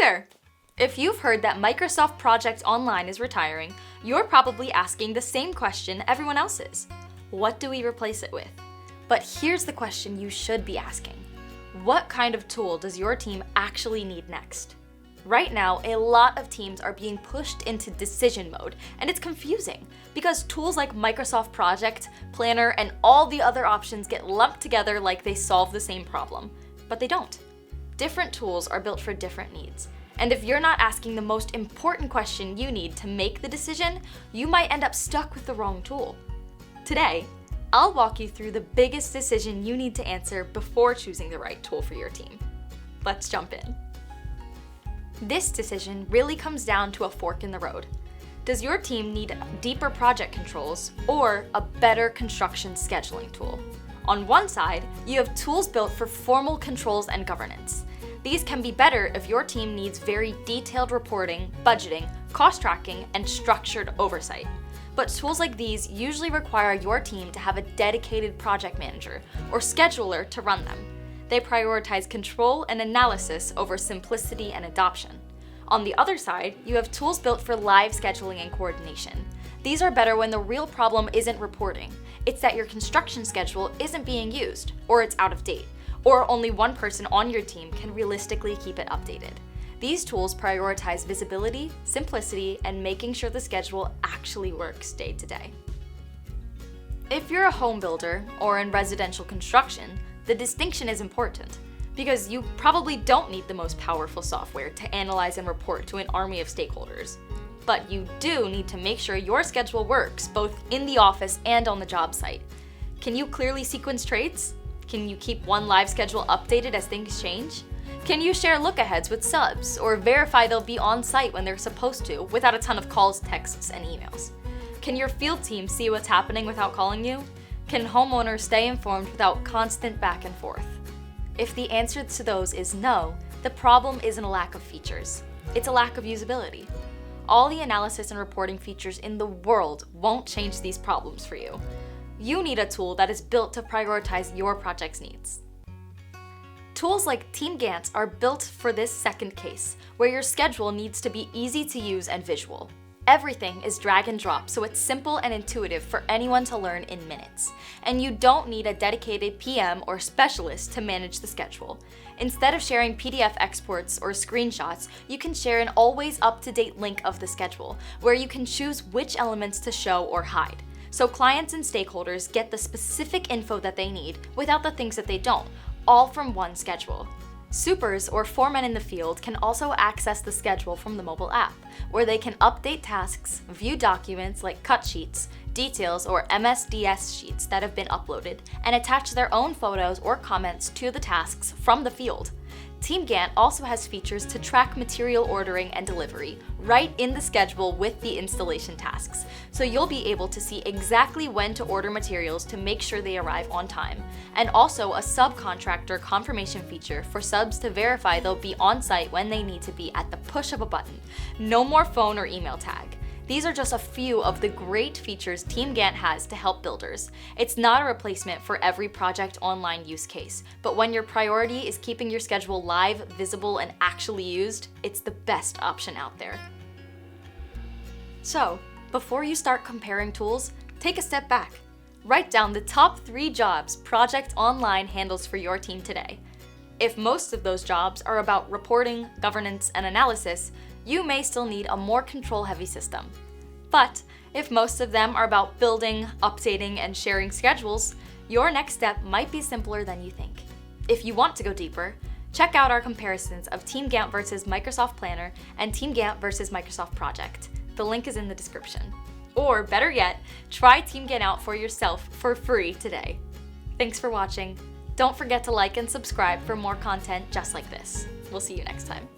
there! If you've heard that Microsoft Project Online is retiring, you're probably asking the same question everyone else is. What do we replace it with? But here's the question you should be asking. What kind of tool does your team actually need next? Right now, a lot of teams are being pushed into decision mode, and it's confusing because tools like Microsoft Project, Planner, and all the other options get lumped together like they solve the same problem. But they don't. Different tools are built for different needs. And if you're not asking the most important question you need to make the decision, you might end up stuck with the wrong tool. Today, I'll walk you through the biggest decision you need to answer before choosing the right tool for your team. Let's jump in. This decision really comes down to a fork in the road. Does your team need deeper project controls or a better construction scheduling tool? On one side, you have tools built for formal controls and governance. These can be better if your team needs very detailed reporting, budgeting, cost tracking, and structured oversight. But tools like these usually require your team to have a dedicated project manager or scheduler to run them. They prioritize control and analysis over simplicity and adoption. On the other side, you have tools built for live scheduling and coordination. These are better when the real problem isn't reporting. It's that your construction schedule isn't being used, or it's out of date, or only one person on your team can realistically keep it updated. These tools prioritize visibility, simplicity, and making sure the schedule actually works day to day. If you're a home builder or in residential construction, the distinction is important because you probably don't need the most powerful software to analyze and report to an army of stakeholders. But you do need to make sure your schedule works both in the office and on the job site. Can you clearly sequence trades? Can you keep one live schedule updated as things change? Can you share look-aheads with subs or verify they'll be on site when they're supposed to without a ton of calls, texts, and emails? Can your field team see what's happening without calling you? Can homeowners stay informed without constant back and forth? If the answer to those is no, the problem isn't a lack of features. It's a lack of usability. All the analysis and reporting features in the world won't change these problems for you. You need a tool that is built to prioritize your project's needs. Tools like TeamGantt are built for this second case, where your schedule needs to be easy to use and visual. Everything is drag and drop, so it's simple and intuitive for anyone to learn in minutes. And you don't need a dedicated PM or specialist to manage the schedule. Instead of sharing PDF exports or screenshots, you can share an always up-to-date link of the schedule, where you can choose which elements to show or hide. So clients and stakeholders get the specific info that they need without the things that they don't, all from one schedule. Supers or foremen in the field can also access the schedule from the mobile app, where they can update tasks, view documents like cut sheets, details, or MSDS sheets that have been uploaded, and attach their own photos or comments to the tasks from the field. TeamGantt also has features to track material ordering and delivery right in the schedule with the installation tasks, so you'll be able to see exactly when to order materials to make sure they arrive on time, and also a subcontractor confirmation feature for subs to verify they'll be on site when they need to be at the push of a button. No more phone or email tag. These are just a few of the great features TeamGantt has to help builders. It's not a replacement for every project online use case, but when your priority is keeping your schedule live, visible, and actually used, it's the best option out there. So, before you start comparing tools, take a step back. Write down the top 3 jobs Project Online handles for your team today. If most of those jobs are about reporting, governance, and analysis, you may still need a more control-heavy system. But if most of them are about building, updating, and sharing schedules, your next step might be simpler than you think. If you want to go deeper, check out our comparisons of TeamGantt versus Microsoft Planner and TeamGantt versus Microsoft Project. The link is in the description. Or better yet, try TeamGantt out for yourself for free today. Thanks for watching. Don't forget to like and subscribe for more content just like this. We'll see you next time.